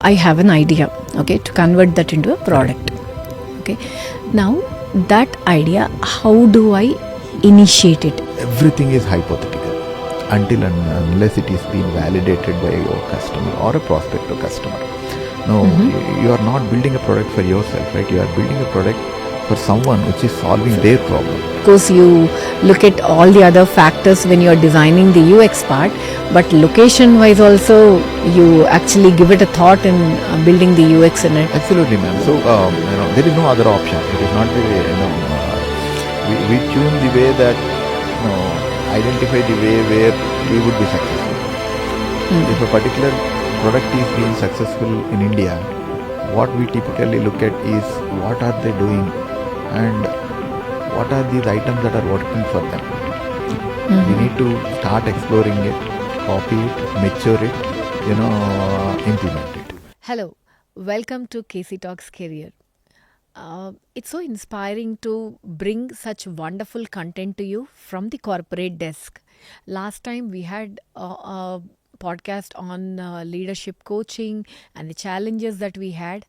I have an idea, okay, to convert that into a product. Okay. Now that idea, how do I initiate it? Everything is hypothetical until and unless it is being validated by your customer or a prospective customer. No, you are not building a product for yourself, right? You are building a product for someone which is solving their problem. Of course, you look at all the other factors when you are designing the UX part, but location-wise also, you actually give it a thought in building the UX in it. Absolutely, ma'am. So, there is no other option. It is not the way, we tune the way that, identify the way where we would be successful. If a particular product is being successful in India, what we typically look at is what are they doing and what are these items that are working for them. We need to start exploring it, copy it, mature it, implement it. Hello, welcome to Casey Talks Career. It's so inspiring to bring such wonderful content to you from the corporate desk. Last time we had a podcast on leadership coaching and the challenges that we had.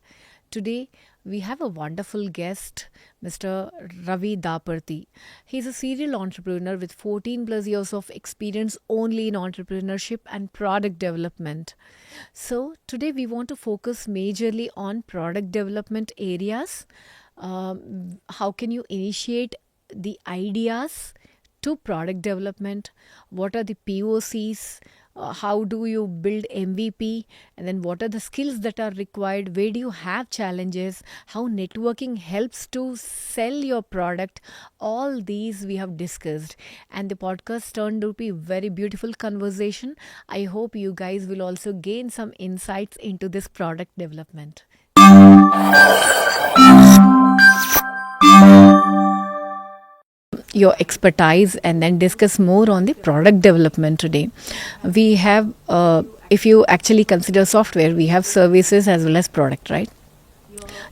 Today we have a wonderful guest, Mr. Ravi Daparthi. He's a serial entrepreneur with 14 plus years of experience only in entrepreneurship and product development. So today we want to focus majorly on product development areas. How can you initiate the ideas to product development? What are the POCs? How do you build MVP? And then what are the skills that are required? Where do you have challenges? How networking helps to sell your product? All these we have discussed. And the podcast turned out to be a very beautiful conversation. I hope you guys will also gain some insights into this product development. Your expertise and then discuss more on the product development today. We have, if you actually consider software, we have services as well as product, right?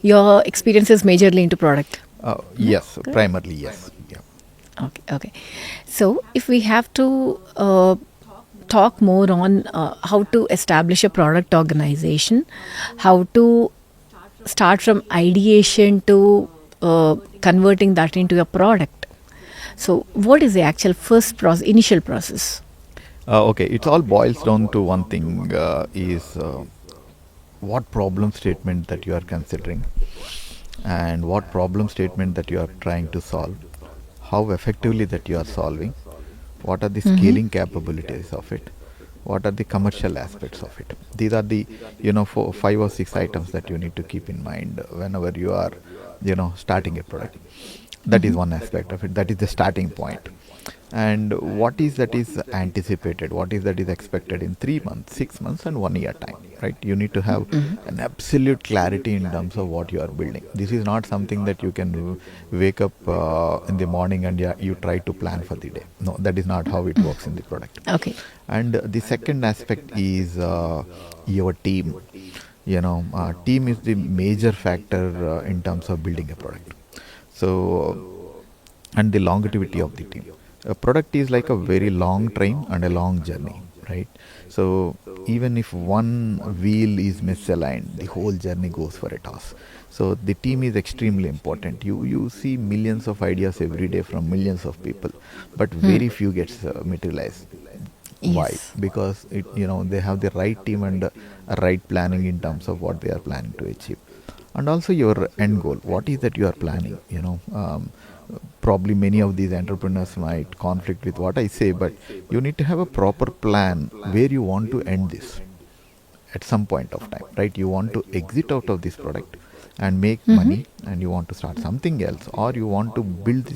Your experience is majorly into product. Yes, primarily yes. Yeah. Okay. So if we have to talk more on how to establish a product organization, how to start from ideation to converting that into a product. So what is the actual initial process? Okay, it all boils down to one thing, is what problem statement that you are considering and what problem statement that you are trying to solve, how effectively that you are solving, what are the scaling capabilities of it, what are the commercial aspects of it. These are the, 5 or 6 items that you need to keep in mind whenever you are, starting a product. That is one aspect of it. That is the starting point. And what is that is anticipated? What is that is expected in 3 months, 6 months, and 1 year time? Right? You need to have an absolute clarity in terms of what you are building. This is not something that you can wake up in the morning and you try to plan for the day. No, that is not how it works in the product. Okay. And the second aspect is your team. Team is the major factor in terms of building a product. So, and the longevity of the team. A product is like a very long train and a long journey, right? So, even if one wheel is misaligned, the whole journey goes for a toss. So, the team is extremely important. You see millions of ideas every day from millions of people, but very few gets materialized. Yes. Why? Because they have the right team and right planning in terms of what they are planning to achieve. And also your end goal. What is that you are planning? Probably many of these entrepreneurs might conflict with what I say, but you need to have a proper plan where you want to end this at some point of time, right? You want to exit out of this product and make money, and you want to start something else, or you want to build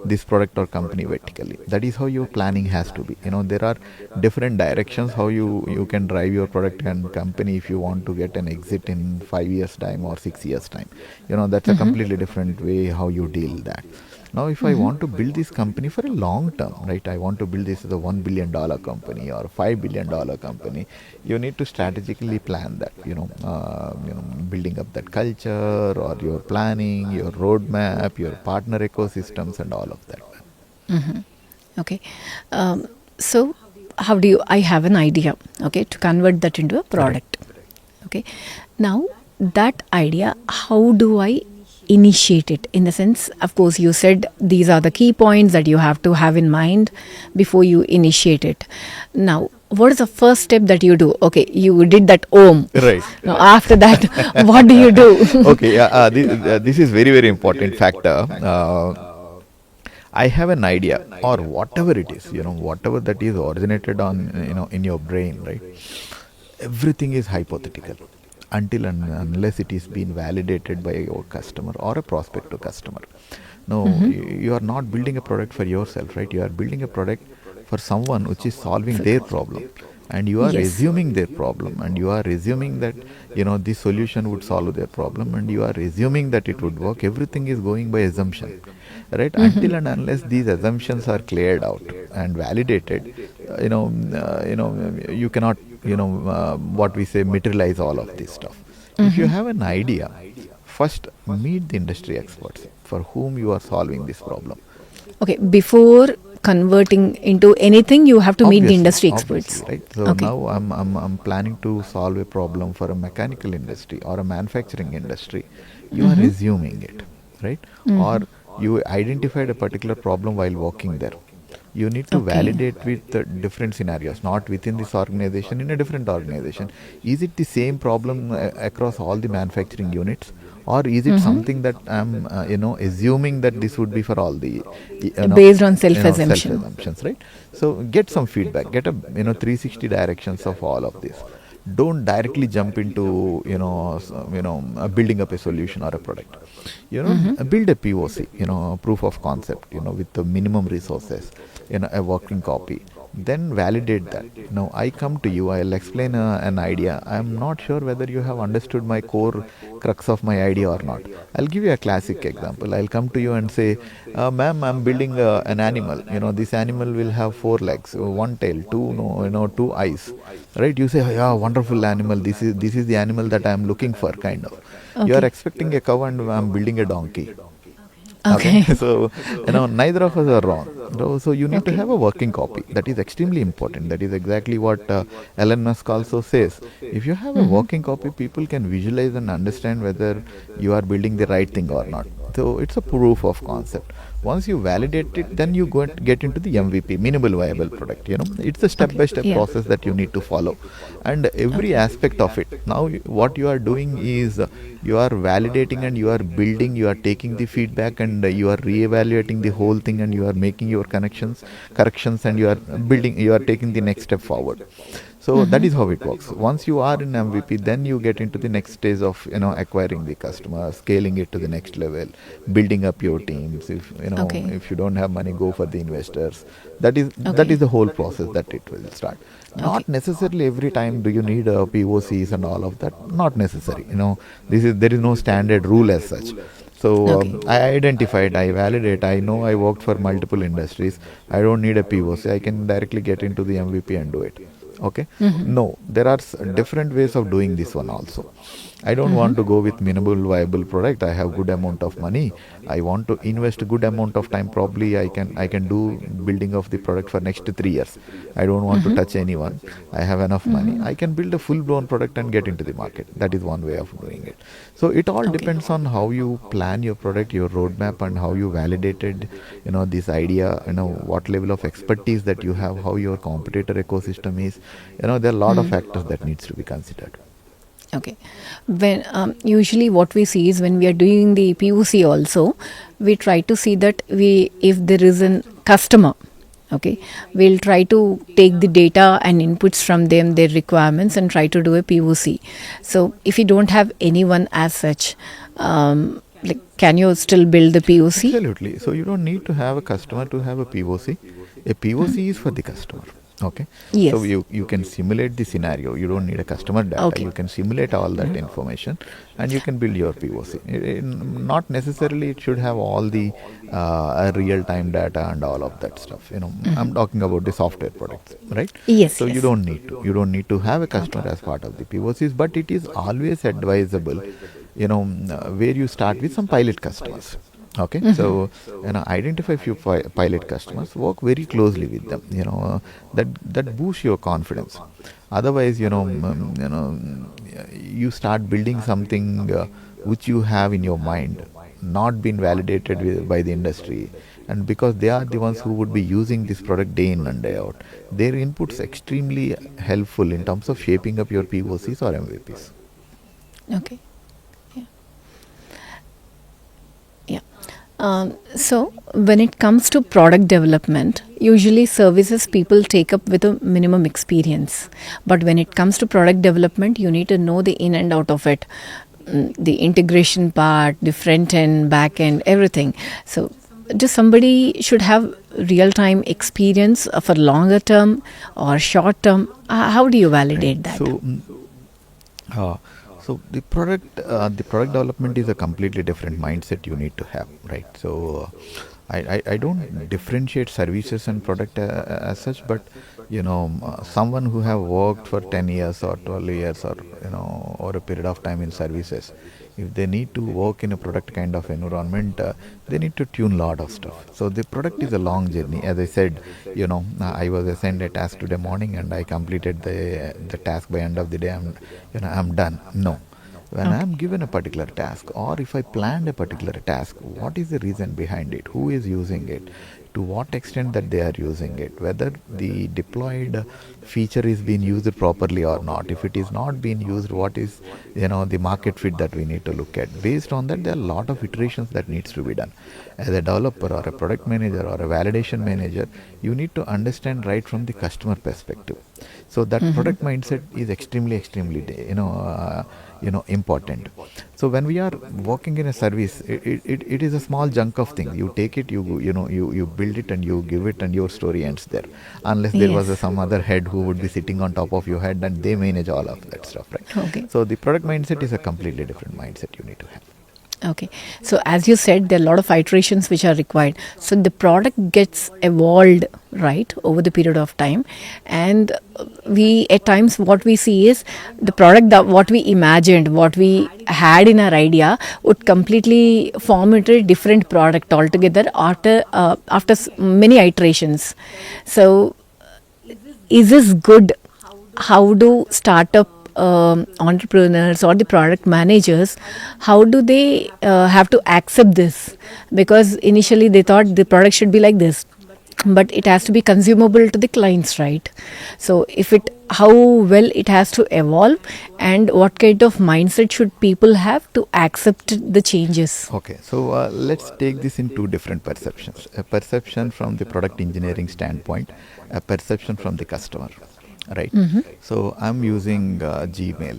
this product or company vertically. That is how your planning has to be. There are different directions how you can drive your product and company if you want to get an exit in 5 years time or 6 years time. That's a completely different way how you deal that. Now, if I want to build this company for a long term, right? I want to build this as a $1 billion company or $5 billion company. You need to strategically plan that. Building up that culture, or your planning, your roadmap, your partner ecosystems, and all of that. Okay. So how do you? I have an idea. Okay, to convert that into a product. Okay. Now, that idea, how do I initiate it? In the sense, of course, you said these are the key points that you have to have in mind before you initiate it. Now, what is the first step that you do? Okay, you did that Om. Right. Now, after that, what do you do? Okay, this is very very important factor. I have an idea, or whatever it is, whatever that is originated on, in your brain, right? Everything is hypothetical until and unless it is being validated by your customer or a prospective customer. No, you are not building a product for yourself, right? You are building a product for someone which is solving their problem, and you are Yes. assuming their problem, and you are assuming that this solution would solve their problem, and you are assuming that it would work. Everything is going by assumption, right? Until and unless these assumptions are cleared out and validated, you cannot, what we say, materialize all of this stuff. If you have an idea, first meet the industry experts for whom you are solving this problem. Okay, before converting into anything, you have to meet the industry Obviously, experts. right? So Okay. now I'm planning to solve a problem for a mechanical industry or a manufacturing industry. You are assuming it, right? Or you identified a particular problem while working there. You need to Okay. validate with different scenarios, not within this organization, in a different organization. Is it the same problem across all the manufacturing units? Or is it something that I'm, assuming that this would be for all the, Based on self self assumption. assumptions, right? So get some feedback, get a 360 directions of all of this. Don't directly jump into building up a solution or a product. Build a POC, proof of concept, with the minimum resources, a working copy. Then validate that. Now I come to you, I'll explain an idea. I'm not sure whether you have understood my core crux of my idea or not. I'll give you a classic example. I'll come to you and say, ma'am, I'm building an animal. This animal will have four legs, one tail, two, no, two eyes. Right? You say, yeah, wonderful animal. This is the animal that I'm looking for, kind of. You are Okay. expecting a cow, and I'm building a donkey. Okay, Okay. so neither of us are wrong. So you need to Okay. have a working copy. That is extremely important. That is exactly what Elon Musk also says. If you have a working copy, people can visualize and understand whether you are building the right thing or not. So it's a proof of concept. Once you validate it, then you go and get into the MVP, minimal viable product. It's a Okay. step-by-step Yeah. process that you need to follow, and every Okay. aspect of it. Now, what you are doing is you are validating and you are building. You are taking the feedback and you are re-evaluating the whole thing, and you are making your corrections, and you are building. You are taking the next step forward. So that is how it works. Once you are in MVP, then you get into the next stage of acquiring the customer, scaling it to the next level, building up your teams. If Okay. if you don't have money, go for the investors. That is Okay. the whole process that it will start. Okay. Not necessarily every time do you need POCs and all of that. Not necessary. There is no standard rule as such. So Okay. I identified, I validate, I know I worked for multiple industries. I don't need a POC. I can directly get into the MVP and do it. Okay. No, there are different ways of doing this one also. I don't want to go with minimal viable product. I have good amount of money. I want to invest a good amount of time. Probably I can do building of the product for next 3 years. I don't want to touch anyone. I have enough money. I can build a full blown product and get into the market. That is one way of doing it. So it all Okay. depends on how you plan your product, your roadmap, and how you validated this idea, what level of expertise that you have, how your competitor ecosystem is. There are a lot of factors that needs to be considered. Okay. When usually what we see is when we are doing the POC also, we try to see that we if there is a customer, okay, we'll try to take the data and inputs from them, their requirements, and try to do a POC. So if you don't have anyone as such, like can you still build the POC? Absolutely. So you don't need to have a customer to have a POC. A POC is for the customer. Okay. So Yes. you can simulate the scenario. You don't need a customer data. Okay. You can simulate all that information, and you can build your POC. Not necessarily it should have all the real time data and all of that stuff. I'm talking about the software products, right? Yes. So you Yes. don't need to. You don't need to have a customer as part of the POCs, but it is always advisable, where you start with some pilot customers. Okay, so identify few pilot customers, work very closely with them. That boosts your confidence. Otherwise, you start building something which you have in your mind, not been validated by the industry, and because they are the ones who would be using this product day in and day out, their inputs extremely helpful in terms of shaping up your POCs or MVPs. Okay. Yeah. Yeah. So, when it comes to product development, usually services people take up with a minimum experience. But when it comes to product development, you need to know the in and out of it. The integration part, the front end, back end, everything. So, just somebody should have real time experience of a longer term or short term. How do you Right. validate that? Uh, so the product development is a completely different mindset you need to have, right? So I don't differentiate services and product as such, but someone who have worked for 10 years or 12 years or over a period of time in services, if they need to work in a product kind of environment, they need to tune a lot of stuff. So the product is a long journey. As I said, I was assigned a task today morning and I completed the task by end of the day. I'm done. No, when Okay. I'm given a particular task, or if I planned a particular task, what is the reason behind it? Who is using it? To what extent that they are using it? Whether the deployed feature is being used properly or not? If it is not being used, what is the market fit that we need to look at? Based on that, there are a lot of iterations that needs to be done. As a developer or a product manager or a validation manager, you need to understand right from the customer perspective. So that product mindset is extremely important. So when we are working in a service, it is a small chunk of things. You take it, you build it, and you give it, and your story ends there. Unless there was Yes. some other head who would be sitting on top of your head and they manage all of that stuff, right? Okay. So the product mindset is a completely different mindset you need to have. Okay. So, as you said, there are a lot of iterations which are required. So, the product gets evolved, right, over the period of time. And we, at times, what we see is the product that what we imagined, what we had in our idea, would completely form into a different product altogether after many iterations. So, is this good? How do startup entrepreneurs or the product managers, how do they have to accept this? Because initially they thought the product should be like this, but it has to be consumable to the clients, right? So if it, how well it has to evolve, and what kind of mindset should people have to accept the changes? Okay, so let's take this in two different perceptions. A perception from the product engineering standpoint, a perception from the customer, right? So I'm using Gmail.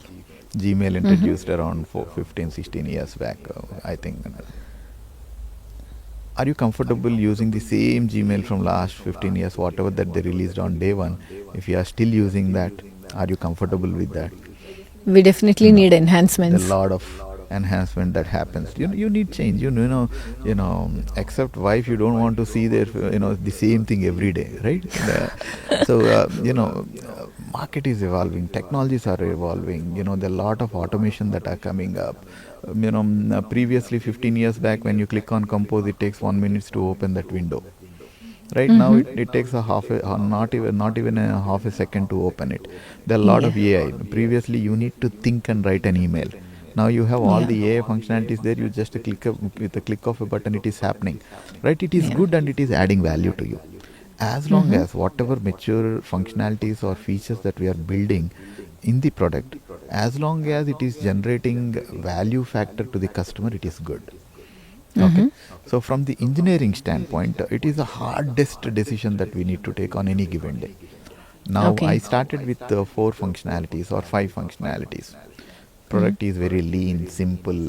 Gmail introduced around 15, 16 years back, I think. Are you comfortable using the same Gmail from last 15 years, whatever that they released on day one? If you are still using that, are you comfortable with that? We definitely No, need the enhancements. lot of enhancement that happens. You need change. Except wife, you don't want to see their the same thing every day, right? So market is evolving, technologies are evolving. There are a lot of automation that are coming up. Previously 15 years back, when you click on compose, it takes 1 minute to open that window. Right now, it takes not even a half a second to open it. There are a lot Yeah. of AI. Previously, you need to think and write an email. Now you have all Yeah. the AI functionalities there. You just with a click of a button, it is happening. Right? It is Yeah. good and it is adding value to you. As long as whatever mature functionalities or features that we are building in the product, as long as it is generating value factor to the customer, it is good. Okay, so from the engineering standpoint, it is the hardest decision that we need to take on any given day. Now, I Okay. started with four functionalities or five functionalities. Product is very lean, simple.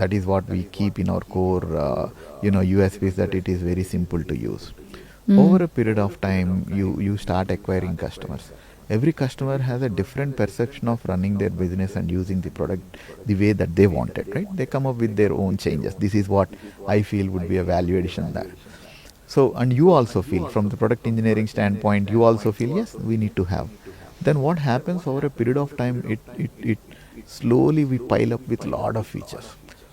That is what we keep in our core. USPs, that it is very simple to use. Over a period of time, you start acquiring customers. Every customer has a different perception of running their business and using the product the way that they want it, right? They come up with their own changes. This is what I feel would be a value addition there. So, and you also feel from the product engineering standpoint, you also feel, yes, we need to have. Then what happens over a period of time, it slowly we pile up with lot of features.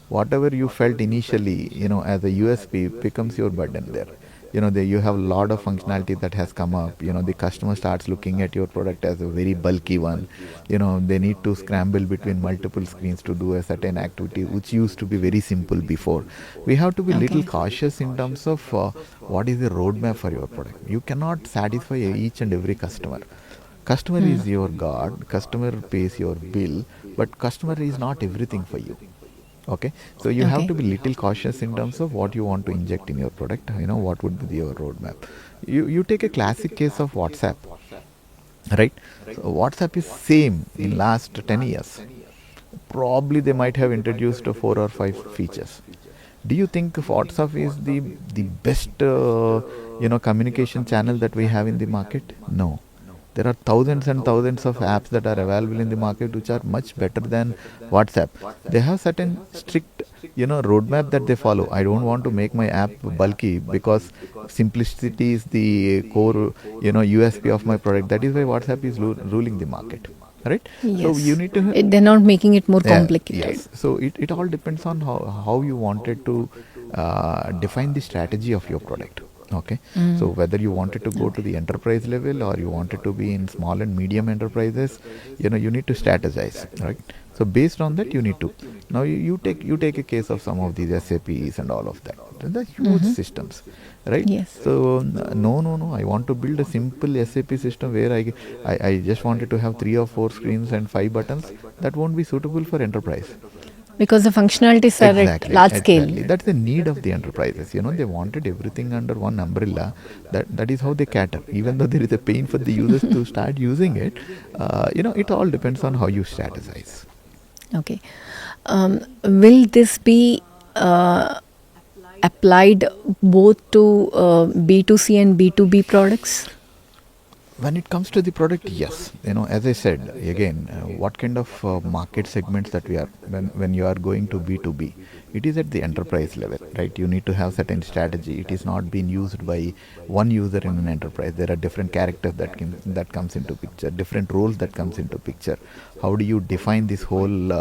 whatever you felt initially, as a USP becomes your burden there. You have a lot of functionality that has come up. The customer starts looking at your product as a very bulky one. They need to scramble between multiple screens to do a certain activity, which used to be very simple before. We have to be little Okay. cautious in terms of what is the roadmap for your product. You cannot satisfy each and every customer. Customer Hmm. is your god, customer pays your bill, but customer is not everything for you. Okay, so you have Okay. to be little cautious in terms of what you want to inject in your product. What would be your roadmap. You take a classic case of WhatsApp, right? So WhatsApp is same in last 10 years. Probably they might have introduced four or five features. Do you think WhatsApp is the best communication channel that we have in the market? No. There are thousands and thousands of apps that are available in the market which are much better than WhatsApp. They have certain strict roadmap that they follow. I don't want to make my app bulky because simplicity is the core USP of my product. That is why WhatsApp is ruling the market, right? So you Yes. need to They're not making it more yeah, complicated. yes. So it all depends on how you wanted to define the strategy of your product. Okay. So Mm. whether you wanted to go to Okay. the enterprise level or you wanted to be in small and medium enterprises, you need to strategize, right? So based on that, you need to. Now you take a case of some of these SAPs and all of that. They're huge Mm-hmm. systems, right? Yes. So no. I want to build a simple SAP system where I just wanted to have 3 or 4 screens and 5 buttons. That won't be suitable for enterprise. Because the functionalities are at Exactly, large scale. exactly. That's the need of the enterprises. They wanted everything under one umbrella. That is how they cater. Even though there is a pain for the users to start using it, it all depends on how you strategize. Okay. Will this be applied both to B2C and B2B products? When it comes to the product, yes. As I said again, what kind of market segments that we are when you are going to B2B, it is at the enterprise level, right? You need to have certain strategy. It is not being used by one user in an enterprise. There are different characters that comes into picture, different roles that comes into picture. How do you define this whole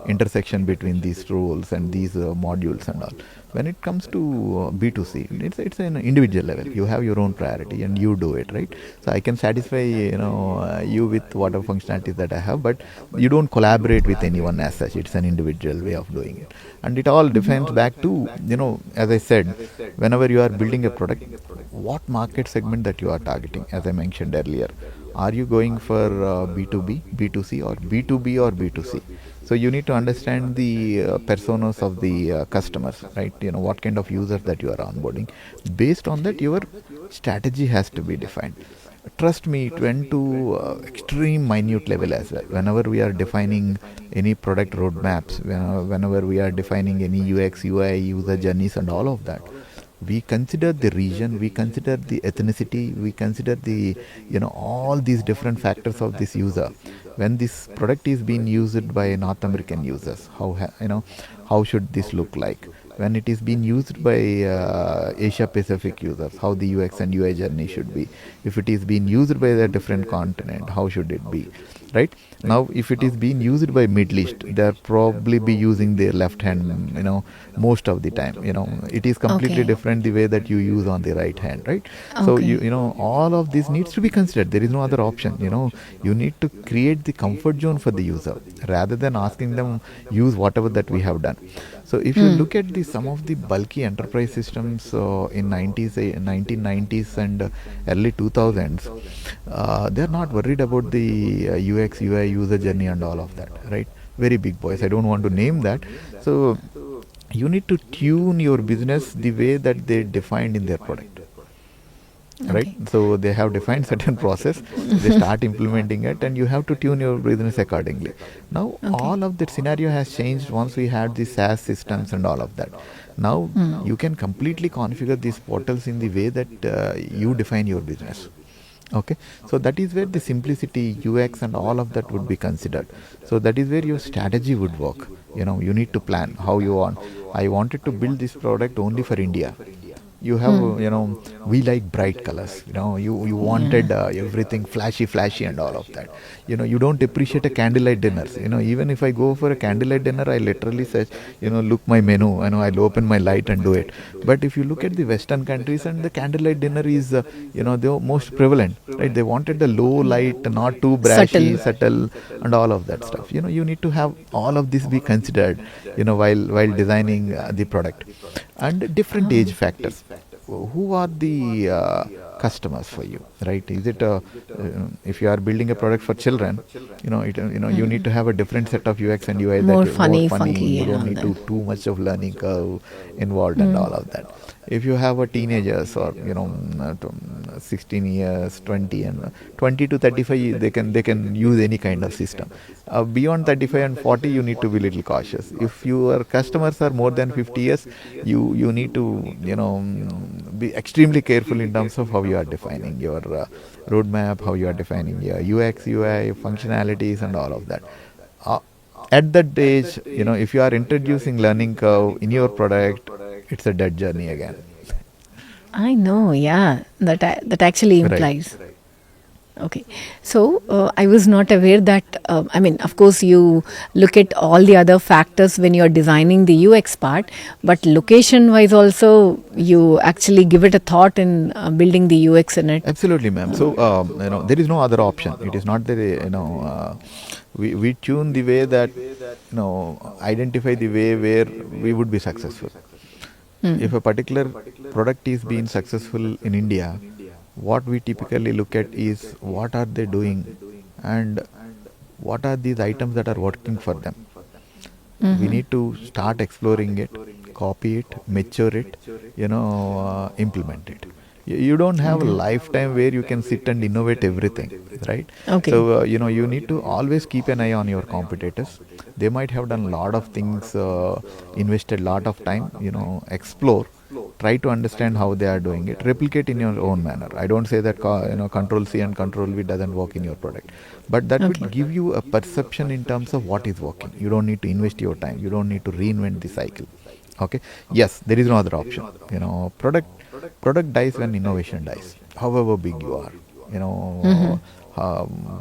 intersection between these roles and these modules and all? When it comes to B2C, it's an individual level. You have your own priority and you do it, right? So I can satisfy you with whatever functionalities that I have, but you don't collaborate with anyone as such. It's an individual way of doing it, and it all depends back to as I said, whenever you are building a product, what market segment that you are targeting. As I mentioned earlier, are you going for B2B, B2C, or B2B or B2C? So you need to understand the personas of the customers, right? What kind of users that you are onboarding. Based on that, your strategy has to be defined. Trust me, it went to extreme minute level as well. Whenever we are defining any product roadmaps, whenever we are defining any UX, UI, user journeys, and all of that, we consider the region, we consider the ethnicity, we consider the all these different factors of this user. When this product is being used by North American users, how should this look like? When it is being used by Asia Pacific users, how the UX and UI journey should be. If it is being used by a different continent, how should it be, right? Now if it is being used by Middle East, they'll probably be using their left hand, most of the time. It is completely Okay. different the way that you use on the right hand, right? So Okay. all of this needs to be considered. There is no other option. You need to create the comfort zone for the user rather than asking them use whatever that we have done. So if you Hmm. look at the some of the bulky enterprise systems in 1990s and early 2000s, they're not worried about the UX, UI, user journey and all of that, right? Very big boys. I don't want to name that. So you need to tune your business the way that they defined in their product, right? Okay. So they have defined certain process, they start implementing it, and you have to tune your business accordingly. Now Okay. all of that scenario has changed once we had the SaaS systems and all of that. Now Hmm. you can completely configure these portals in the way that you define your business. Okay, so that is where the simplicity, UX, and all of that would be considered. So that is where your strategy would work. You need to plan how you want. I wanted to build this product only for India. You have, we like bright colors. You Yeah. wanted everything flashy and all of that. You don't appreciate a candlelight dinner. Even if I go for a candlelight dinner, I literally say, look my menu. I'll open my light and do it. But if you look at the Western countries, and the candlelight dinner is, the most prevalent, right? They wanted the low light, not too brashy, Subtle. subtle, and all of that stuff. You need to have all of this be considered, while designing the product. And different age factors. Who are the customers for you, right? Is it if you are building a product for children, you need to have a different set of UX and UI, that More is more funny, funny. funky, You and don't all need that. to too much of learning curve involved and all of that. If you have a teenagers, or 16 years, 20, and 20 to 35, they can use any kind of system. Beyond 35 and 40, you need to be little cautious. If your customers are more than 50 years, you need to, be extremely careful in terms of how you are defining your roadmap, how you are defining your UX, UI functionalities, and all of that. uh, at that age, if you are introducing learning curve in your product, it's a dead journey again. I know, yeah, that actually Right. implies. Okay. So I was not aware that, I mean, of course, you look at all the other factors when you're designing the UX part, but location wise also, you actually give it a thought in building the UX in it. Absolutely, ma'am. So, there is no other option. It is not that, we tune the way that, identify the way where we would be successful. Hmm. If a particular product is being successful in India, what we typically look at is what are they doing, and what are these items that are working for them. We Mm-hmm. need to start exploring it, copy it, mature it, implement it. You don't have a Okay. lifetime where you can sit and innovate everything, right? Okay. So, you need to always keep an eye on your competitors. They might have done a lot of things, invested a lot of time, explore, try to understand how they are doing it, replicate in your own manner. I don't say that control C and control V doesn't work in your product, but that will Okay. give you a perception in terms of what is working. You don't need to invest your time, you don't need to reinvent the cycle. Okay. Yes, there is no other option. Product dies when innovation dies, however big you are. you Mm-hmm. know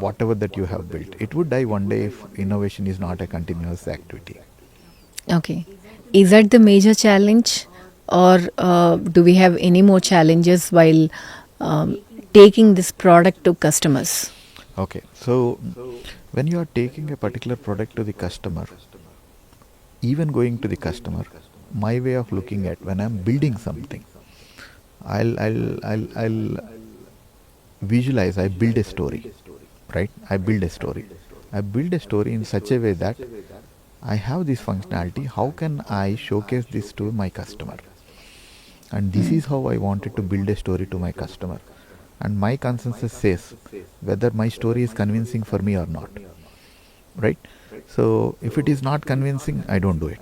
Whatever that you have built, it would die one day if innovation is not a continuous activity. Okay. Is that the major challenge, or do we have any more challenges while um, taking this product to customers? Okay, so when you are taking a particular product to the customer, even going to the customer, my way of looking at when I'm building something, I'll visualize. I build a story, right? I build a story. I build a story in such a way that I have this functionality. How can I showcase this to my customer? And this is how I wanted to build a story to my customer. And my consensus says whether my story is convincing for me or not, right? So if it is not convincing, I don't do it.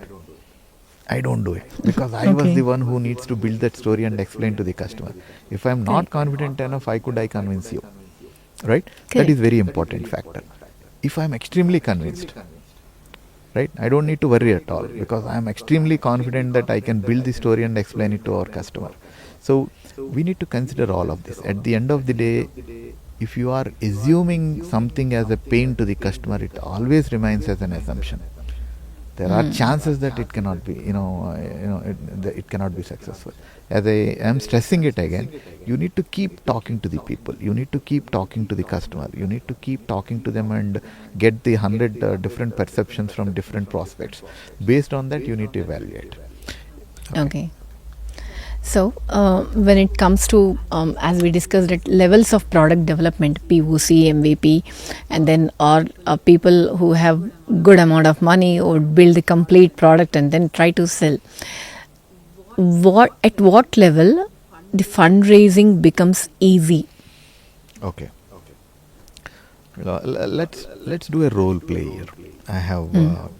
I don't do it because I was the Okay. one who needs to build that story and explain to the customer. If I'm not Correct. confident enough, I convince you, right? That is Correct. very important factor. If I'm extremely convinced, right, I don't need to worry at all because I'm extremely confident that I can build the story and explain it to our customer. So we need to consider all of this. At the end of the day, if you are assuming something as a pain to the customer, it always remains as an assumption. There are chances that it cannot be, it cannot be successful. As I am stressing it again, you need to keep talking to the people, you need to keep talking to the customer, you need to keep talking to them and get the 100 different perceptions from different prospects. Based on that, you need to evaluate. Okay. Okay. So, when it comes to, as we discussed, it levels of product development, POC, MVP, and then or people who have good amount of money or build the complete product and then try to sell. What level the fundraising becomes easy? Okay. Let's do a role play here. I have Mm.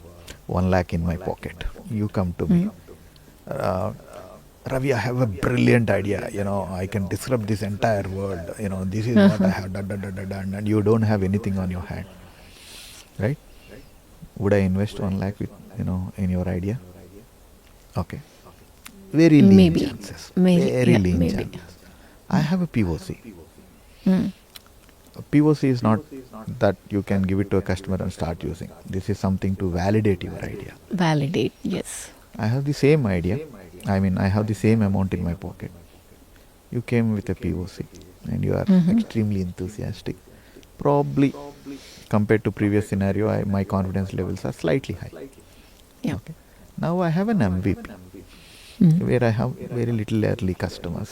1 lakh in my pocket. You come to me. Mm. uh, Ravi, I have a brilliant idea. I can disrupt this entire world. This is what I Uh-huh. have done, and you don't have anything on your hand, right? Would I invest 1 lakh with in your idea? Okay. Very lean Maybe, chances. maybe, Very yeah, lean maybe. chances. I have a POC. Mm. A POC is not that you can give it to a customer and start using. This is something to validate your idea. Validate, yes. I have the same idea. I mean, I have the same amount in my pocket. You came with a POC and you are Mm-hmm. extremely enthusiastic. Probably compared to previous scenario, my confidence levels are slightly high. Yeah. Okay. Now I have an MVP Mm. where I have very little early customers.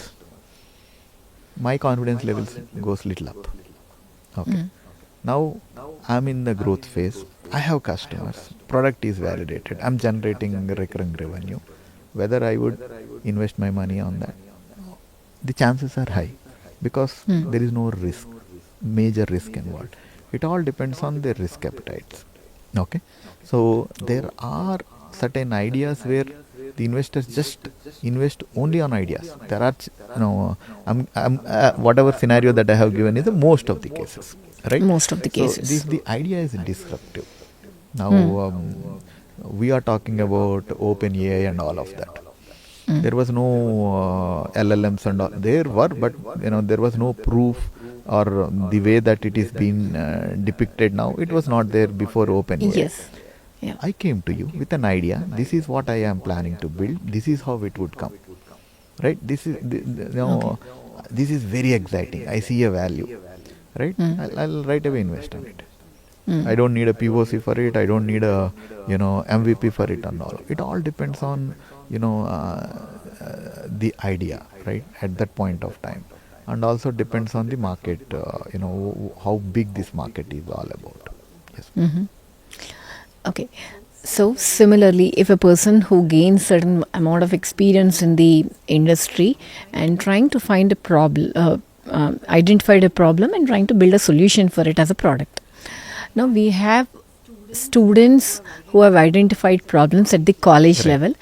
My confidence levels goes little up. Okay. Mm. Now I'm in the growth phase. I have customers. Product is validated. I'm generating recurring revenue. Whether I would invest my money on that, the chances are high because Mm. there is no risk, major risk involved. It all depends on their risk appetites. Okay, so there are certain ideas where the investors just invest only on ideas. There are, whatever scenario that I have given is the most of the cases, right? Most of the So cases. the idea is disruptive. Now Mm. we are talking about open AI and all of that. Mm. There was no LLMs and all. There were, but there was no proof or the way that it is being depicted now. It was not there before OpenAI. Yes. Yeah. I came to you with an idea. This is what I am planning to build. This is how it would come. Right? Okay. This is very exciting. I see a value. Right? Mm. I'll right away invest on it. I Mm. don't need a POC for it. I don't need a MVP for it and all. It all depends on the idea, right, at that point of time, and also depends on the market. How big this market is all about. Yes. Mm-hmm. Okay. So similarly, if a person who gains certain amount of experience in the industry and trying to find a problem, identified a problem and trying to build a solution for it as a product. Now we have students who have identified problems at the college Right. level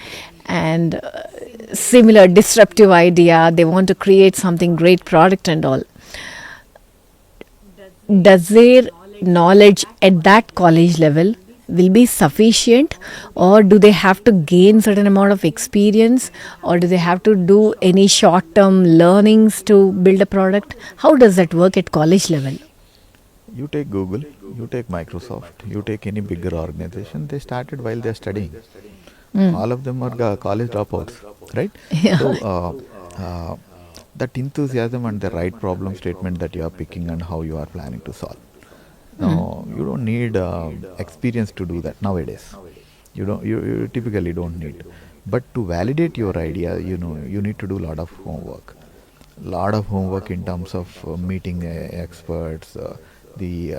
and similar disruptive idea. They want to create something great product and all. Does their knowledge at that college level will be sufficient, or do they have to gain certain amount of experience, or do they have to do any short term learnings to build a product? How does that work at college level? You take Google, you take Microsoft, you take any bigger organization. They started while they're studying. Mm. All of them are college dropouts, right? Yeah. So that enthusiasm and the right problem statement that you are picking and how you are planning to solve. No, you don't need experience to do that nowadays. You typically don't need. But to validate your idea, you need to do a lot of homework. Lot of homework in terms of meeting experts, the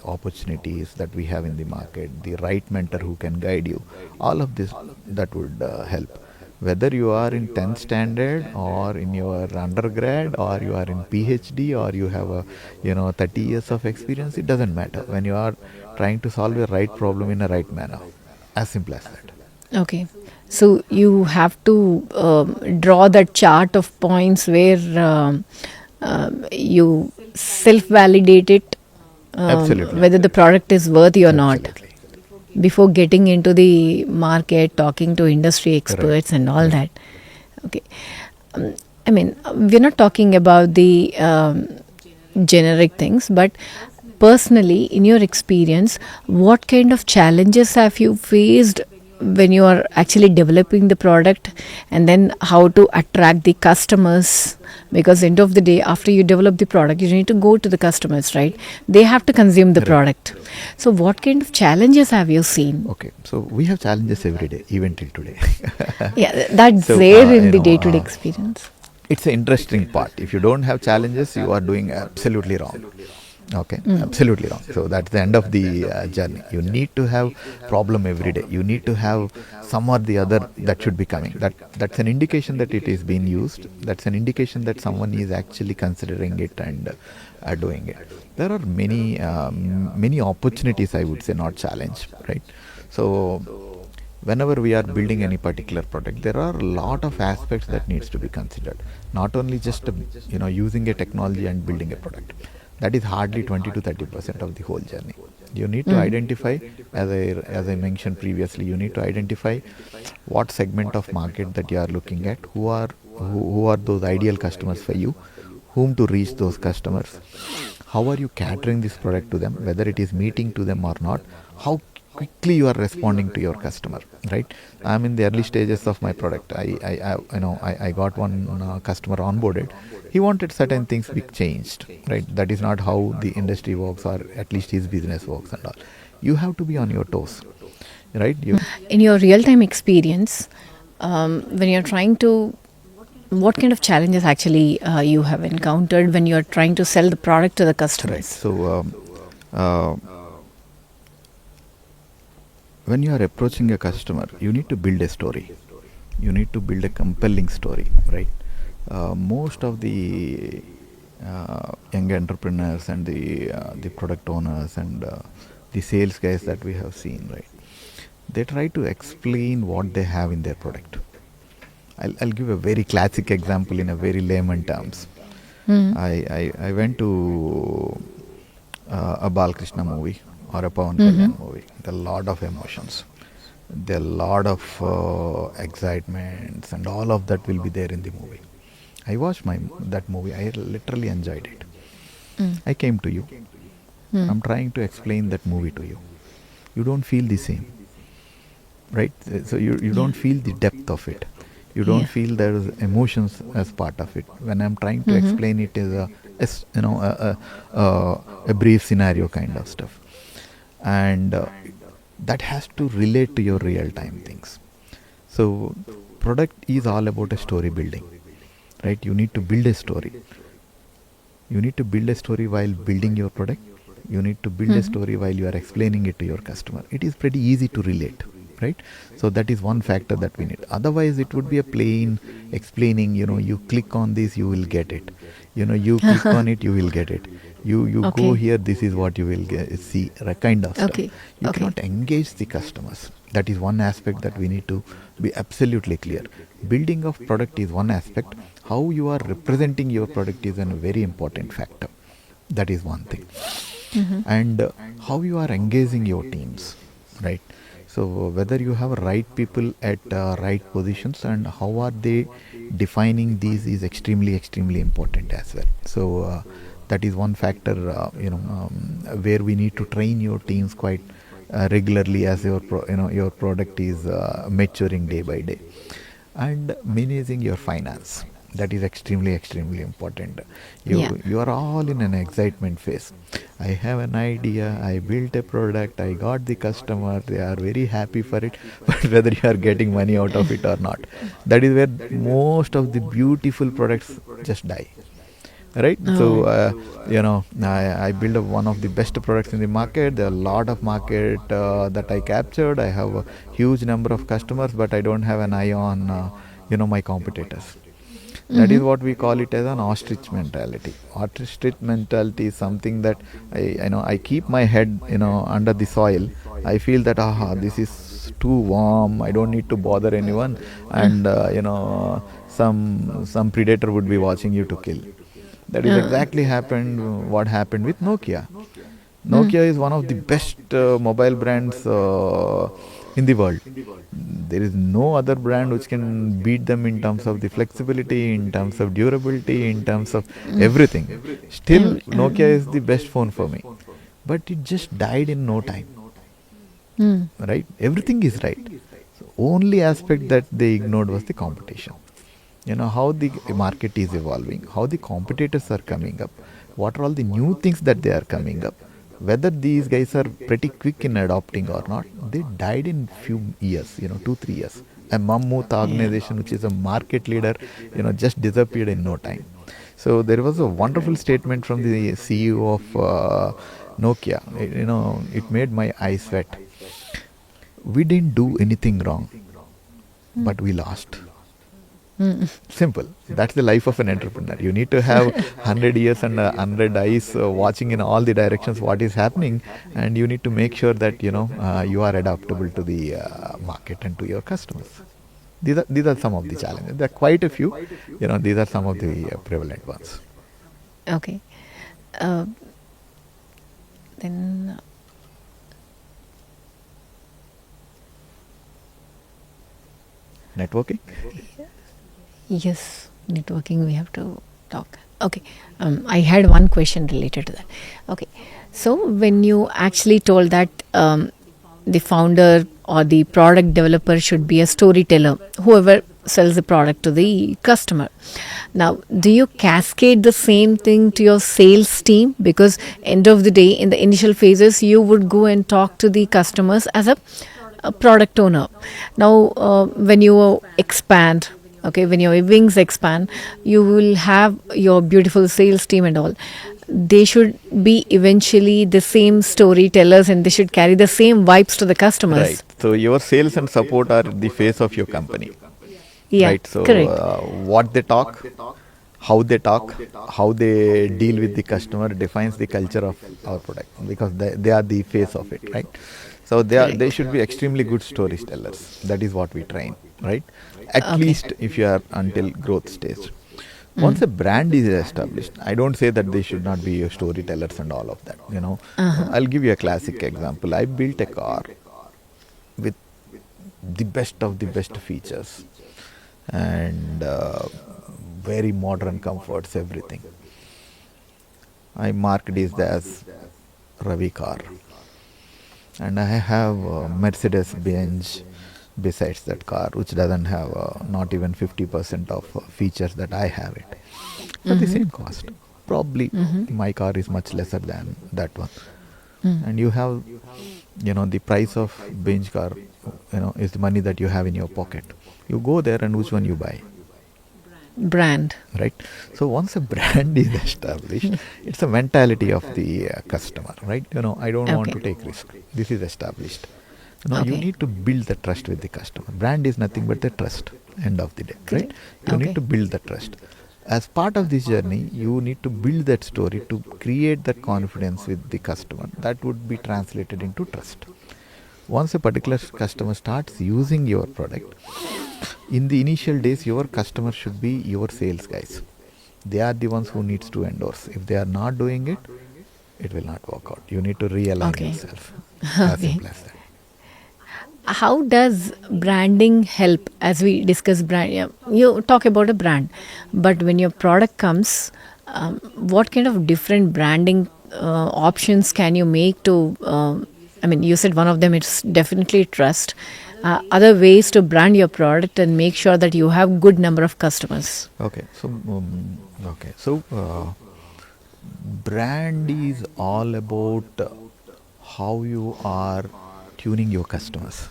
opportunities that we have in the market, the right mentor who can guide you. All of this that would help. Whether you are in 10th standard or in your undergrad or you are in PhD or you have a 30 years of experience, it doesn't matter when you are trying to solve a right problem in a right manner. As simple as that. Okay. So you have to draw that chart of points where you self validate it, Absolutely. whether the product is worthy or not, Absolutely. before getting into the market, talking to industry experts Right. and all Right. that. Okay. I mean, we're not talking about the generic things, but personally, in your experience, what kind of challenges have you faced when you are actually developing the product, and then how to attract the customers? Because end of the day, after you develop the product, you need to go to the customers, right? They have to consume the Right. product. So what kind of challenges have you seen? Okay, so we have challenges every day, even till today. Yeah, that's So, there in the day-to-day experience. it's an interesting part. If you don't have challenges, you are doing absolutely wrong. Okay, absolutely wrong. So that's the end of the journey. You need to have problem every day. You need to have some or the other that should be coming. That's an indication that it is being used. That's an indication that someone is actually considering it and doing it. There are many opportunities, I would say, not challenge, right? So whenever we are building any particular product, there are a lot of aspects that needs to be considered. Not only just using a technology and building a product. That is hardly 20 to 30% of the whole journey. You need to identify, as I mentioned previously, you need to identify what segment of market that you are looking at, who are those ideal customers for you, whom to reach those customers, how are you catering this product to them, whether it is meeting to them or not, how quickly you are responding to your customer, right? I'm in the early stages of my product. I got one customer onboarded. He wanted certain things be changed, right? That is not how the industry works, or at least his business works and all. You have to be on your toes, right? In your real time experience, when you're trying to, what kind of challenges actually you have encountered when you're trying to sell the product to the Right. customers? So uh, when you are approaching a customer, you need to build a story. You need to build a compelling story, right? Most of the young entrepreneurs and the product owners and the sales guys that we have seen, right? They try to explain what they have in their product. I'll give a very classic example in a very layman terms. I went to a Balkrishna movie or a Pawan Kalyan movie. There are a lot of emotions. There are a lot of excitements, and all of that will be there in the movie. I watched that movie. I literally enjoyed it. I came to you. I'm trying to explain that movie to you. You don't feel the same, right? So you don't feel the depth of it. You don't feel there is emotions as part of it. When I'm trying to explain it as a brief scenario kind of stuff, and that has to relate to your real time things. So product is all about a story building, right? You need to build a story. You need to build a story while building your product. You need to build a story while you are explaining it to your customer. It is pretty easy to relate, right? So that is one factor that we need. Otherwise, it would be a plain explaining. You click on this, you will get it. You click on it, you will get it. You go Okay. here, this is what you will see, kind of stuff. Okay. You Okay. cannot engage the customers. That is one aspect that we need to be absolutely clear. Building of product is one aspect. How you are representing your product is a very important factor. That is one thing. And how you are engaging your teams, right? So whether you have right people at right positions, and how are they defining these is extremely important as well. So that is one factor, where we need to train your teams quite regularly, as your product is maturing day by day. And managing your finance, that is extremely important. you Yeah. you are all in an excitement phase. I have an idea, I built a product, I got the customer, they are very happy for it, but whether you are getting money out of it or not, that is where most of the beautiful products just die, right? So Oh. I build up one of the best products in the market. There are a lot of market that I captured. I have a huge number of customers, but I don't have an eye on my competitors. That is what we call it as an ostrich mentality. Ostrich mentality is something that I keep my head under the soil. I feel that this is too warm, I don't need to bother anyone, and some predator would be watching you to kill. That is exactly what happened with Nokia. Nokia is one of the best mobile brands in the world. There is no other brand which can beat them in terms of the flexibility, in terms of durability, in terms of everything. Still, Nokia is the best phone for me. But it just died in no time, right? Everything is right. So only aspect that they ignored was the competition. How the market is evolving, how the competitors are coming up, what are all the new things that they are coming up, whether these guys are pretty quick in adopting or not. They died in few years, 2 3 years. A mammoth Yeah. organization which is a market leader, just disappeared in no time. So there was a wonderful statement from the CEO of Nokia. It made my eyes wet. We didn't do anything wrong, but we lost. Simple. That's the life of an entrepreneur. You need to have 100 ears and 100 eyes watching in all the directions what is happening, and you need to make sure that you are adaptable to the market and to your customers. These are some of the challenges. There are quite a few. These are some of the prevalent ones. Okay. Uh, then Networking? Yes, networking, we have to talk. Okay, I had one question related to that. Okay, so when you actually told that the founder or the product developer should be a storyteller, whoever sells the product to the customer. Now, do you cascade the same thing to your sales team? Because end of the day, in the initial phases, you would go and talk to the customers as a product owner. Now, when you expand, okay, when your wings expand, you will have your beautiful sales team and all. They should be eventually the same storytellers, and they should carry the same vibes to the Right. customers. So your sales and support are the face of your company. Yeah, Right. So correct. what they talk, how they deal with the customer defines the culture of our product, because they are the face of it, right? So they Correct. should be extremely good storytellers. That is what we train, right? At Okay. least if you are until growth stage. Once a brand is established, I don't say that they should not be storytellers and all of that. I'll give you a classic example. I built a car with the best of the best features and very modern comforts, everything. I marked it as Ravi car, and I have Mercedes Benz besides that car, which doesn't have not even 50% of features that I have it at the same cost. Probably my car is much lesser than that one, and you have, the price of Benz car, is the money that you have in your pocket. You go there and which one you buy, Brand. right? So once a brand is established, it's a mentality of the customer, right? I don't want Okay. to take risk. This is established. You Okay. need to build the trust with the customer. Brand is nothing but the trust. End of the day, right? Correct. You need Okay. to build the trust. As part of this journey, you need to build that story to create that confidence with the customer. That would be translated into trust. Once a particular customer starts using your product, in the initial days your customer should be your sales guys. They are the ones who needs to endorse. If they are not doing it, it will not work out. You need to realign Okay. yourself. As Okay. simple as that. How does branding help? As we discuss brand, yeah, you talk about a brand, but when your product comes, what kind of different branding options can you make to? I mean, you said one of them is definitely trust. Other ways to brand your product and make sure that you have good number of customers. Okay, so brand is all about how you are tuning your customers.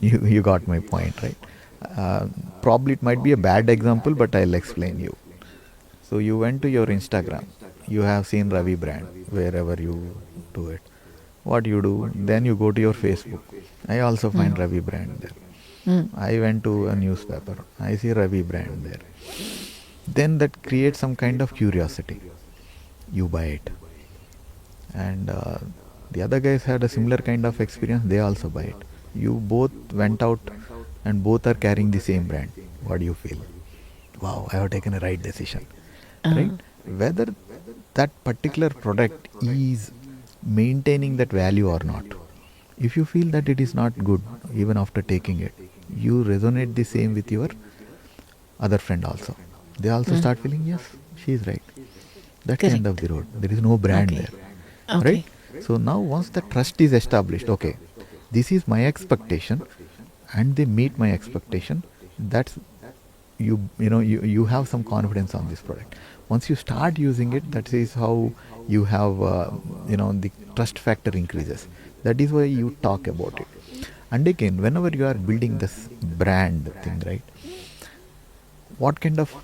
You got my point, right? Uh, Probably it might be a bad example, but I'll explain you. So you went to your Instagram, you have seen Ravi brand wherever you do it. What you do? Then you go to your Facebook. I also find Ravi brand there. I went to a newspaper. I see Ravi brand there. Then that creates some kind of curiosity. You buy it, and the other guys had a similar kind of experience. They also buy it. You both went out, and both are carrying the same brand. What do you feel? Wow, I have taken a right decision, right? Whether that particular product is maintaining that value or not. If you feel that it is not good, even after taking it, you resonate the same with your other friend also. They also start feeling, yes, she is right. That's the end of Correct. the road. There is no brand Okay. there, right? Okay. So now once the trust is established, okay, this is my expectation, and they meet my expectation. That's you have some confidence on this product. Once you start using it, that is how you have the trust factor increases. That is why you talk about it. And again, whenever you are building this brand thing, right, what kind of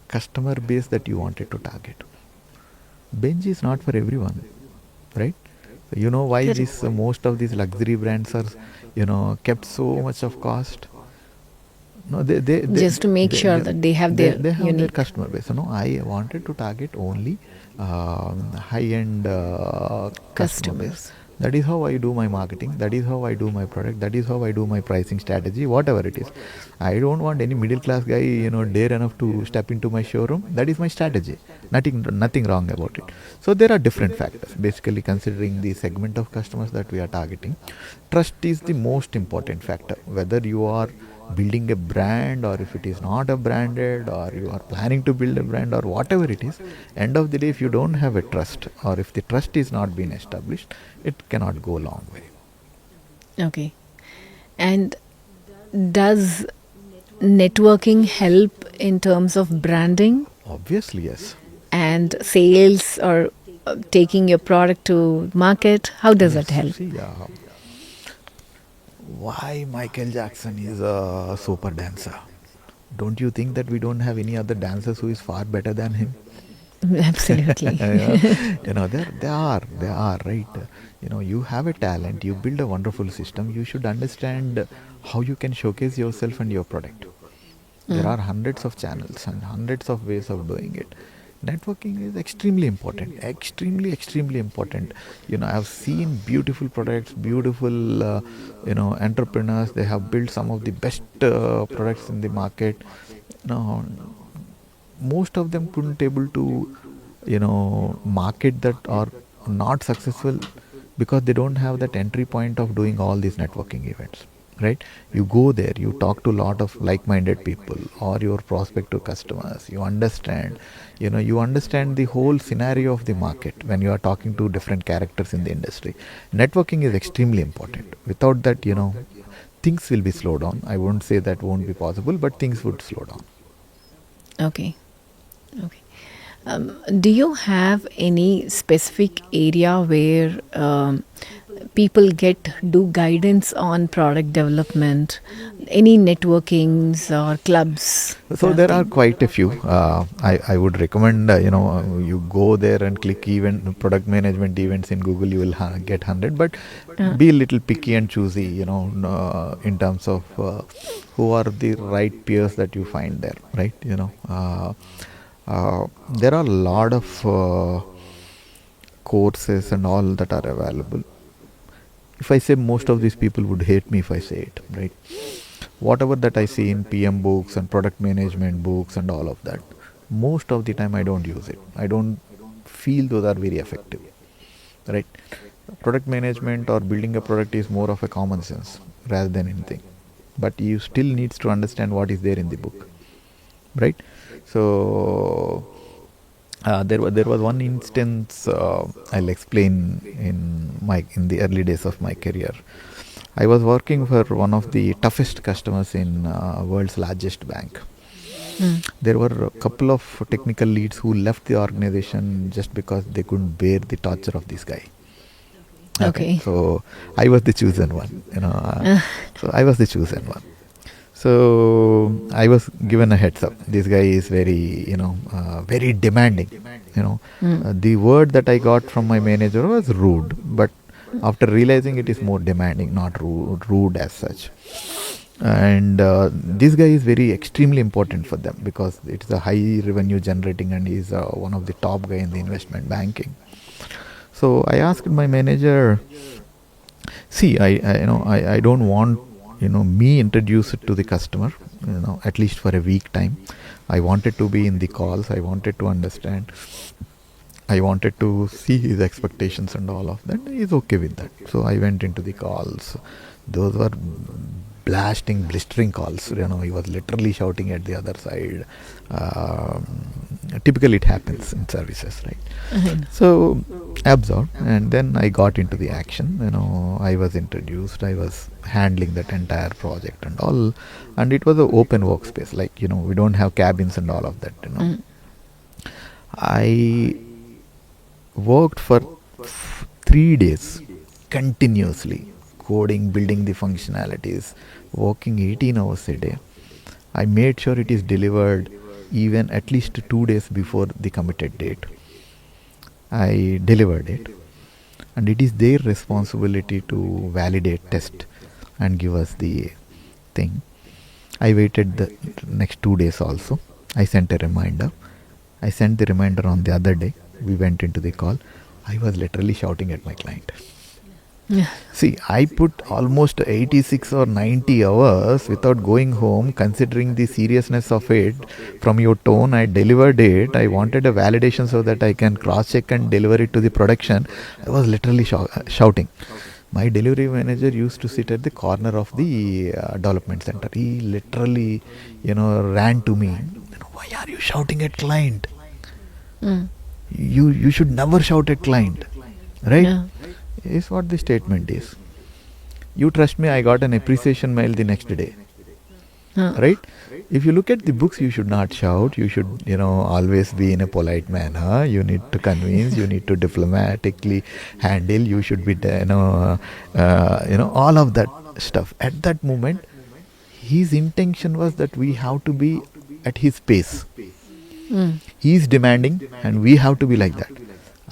customer base that you wanted to target? Bench is not for everyone, right? So you know why Correct. this most of these luxury brands are kept so much of cost. No, Just to make sure that they have their they have their unique customer base. So no, I wanted to target only high-end customer base. customers. That is how I do my marketing. That is how I do my product. That is how I do my pricing strategy. Whatever it is, I don't want any middle-class guy, dare enough to step into my showroom. That is my strategy. Nothing wrong about it. So there are different factors. Basically, considering the segment of customers that we are targeting, trust is the most important factor. Whether you are building a brand, or if it is not a branded, or you are planning to build a brand, or whatever it is, end of the day, if you don't have a trust, or if the trust is not being established, it cannot go a long way. Okay. And does networking help in terms of branding Obviously, yes. and sales, or taking your product to market? How does that help? See, why Michael Jackson is a super dancer? Don't you think that we don't have any other dancers who is far better than him? Absolutely. They are right. You have a talent, you build a wonderful system, you should understand how you can showcase yourself and your product. There are hundreds of channels and hundreds of ways of doing it. Networking is extremely important, extremely important. I've seen beautiful products, beautiful entrepreneurs. They have built some of the best products in the market. Now, most of them couldn't able to market that, or not successful, because they don't have that entry point of doing all these networking events, right? You go there, you talk to a lot of like-minded people, or your prospective customers. You understand the whole scenario of the market when you are talking to different characters in the industry. Networking is extremely important. Without that, things will be slowed down. I won't say that won't be possible, but things would slow down. Okay. Okay. Do you have any specific area where people do guidance on product development? Any networkings or clubs? So there are quite a few. I would recommend you go there and click product management events in Google. You will get 100, but be a little picky and choosy. In terms of who are the right peers that you find there, right? There are a lot of courses and all that are available. If I say, most of these people would hate me if I say it, right? Whatever that I see in PM books and product management books and all of that, most of the time I don't use it. I don't feel those are very effective, right? Product management or building a product is more of a common sense rather than anything. But you still needs to understand what is there in the book, right? So there was one instance I'll explain in the early days of my career. I was working for one of the toughest customers in world's largest bank. There were a couple of technical leads who left the organization just because they couldn't bear the torture of this guy. Okay. So I was the chosen one. So I was given a heads up. This guy is very demanding. The word that I got from my manager was rude, but after realizing it is more demanding, not rude as such. And this guy is extremely important for them, because it's a high revenue generating, and he's one of the top guy in the investment banking. So I asked my manager, see, I don't want me introduce it to the customer, at least for a week time. I wanted to be in the calls. I wanted to understand. I wanted to see his expectations and all of that. He's okay with that. So I went into the calls. Those were blistering calls. He was literally shouting at the other side. Typically, it happens in services, right? So absorbed, and then I got into the action. I was introduced. I was handling that entire project and all, and it was an open workspace. We don't have cabins and all of that. I worked for 3 days continuously, coding, building the functionalities, working 18 hours a day. I made sure it is delivered even at least 2 days before the committed date. I delivered it, and it is their responsibility to validate, test, and give us the thing. I waited the next 2 days also. I sent a reminder. I sent the reminder on the other day. We went into the call. I was literally shouting at my client. See, I put almost 86 or 90 hours without going home, considering the seriousness of it. From your tone, I delivered it. I wanted a validation so that I can cross-check and deliver it to the production. I was literally shouting. My delivery manager used to sit at the corner of the development center. He literally, ran to me. Why are you shouting at client? Mm. You should never shout at client, right? Yeah. Is what the statement is. You trust me, I got an appreciation mail the next day, right? If you look at the books, you should not shout. You should, always be in a polite manner. You need to convince. You need to diplomatically handle. You should be, all of that stuff. At that moment, his intention was that we have to be at his pace. Mm. He is demanding, and we have to be like that.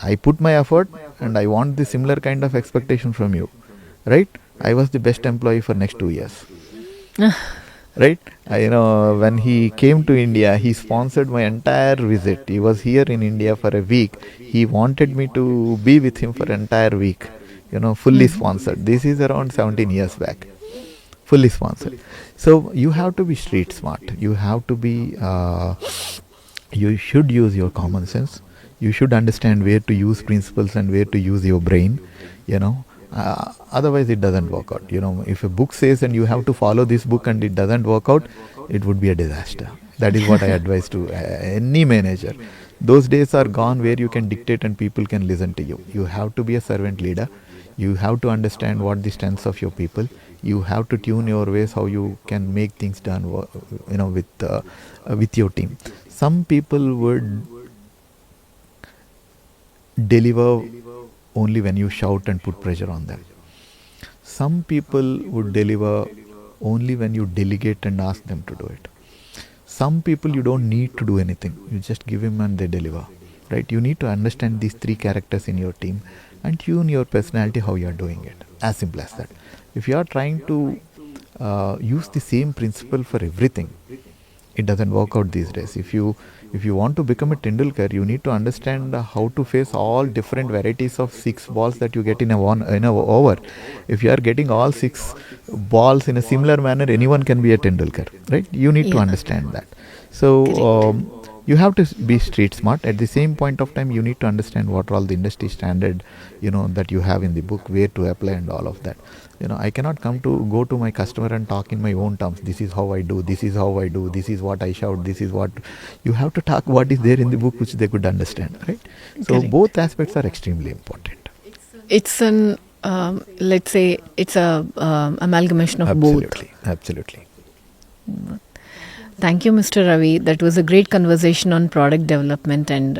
I put my effort, and I want the similar kind of expectation from you, right? I was the best employee for next 2 years. Right? When he came to India, he sponsored my entire visit. He was here in India for a week. He wanted me to be with him for an entire week, fully sponsored. This is around 17 years back. Fully sponsored. So you have to be street smart. You have to be, you should use your common sense. You should understand where to use principles and where to use your brain, otherwise it doesn't work out. If a book says and you have to follow this book and it doesn't work out, it would be a disaster. That is what I advise to any manager. Those days are gone where you can dictate and people can listen to you. You have to be a servant leader. You have to understand what the strengths of your people. You have to tune your ways how you can make things done with your team. Some people would deliver only when you shout and put pressure on them. Some people would deliver only when you delegate and ask them to do it. Some people you don't need to do anything. You just give them and they deliver. Right? You need to understand these three characters in your team and tune your personality how you are doing it. As simple as that. If you are trying to use the same principle for everything, it doesn't work out these days. If you want to become a Tendulkar, you need to understand how to face all different varieties of 6 balls that you get in a over. If you are getting all 6 balls in a similar manner, anyone can be a Tendulkar, right? You need to understand that. So you have to be street smart. At the same point of time, you need to understand what are all the industry standard, that you have in the book, where to apply and all of that. I cannot go to my customer and talk in my own terms. This is how I do, this is how I do, this is what I shout, this is what... You have to talk what is there in the book which they could understand, right? So both aspects are extremely important. It's an, let's say, it's a amalgamation of both. Absolutely. Thank you, Mr. Ravi. That was a great conversation on product development and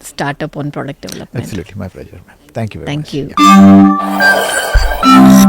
startup on product development. Absolutely, my pleasure, ma'am. Thank you very much. Thank you. Yeah.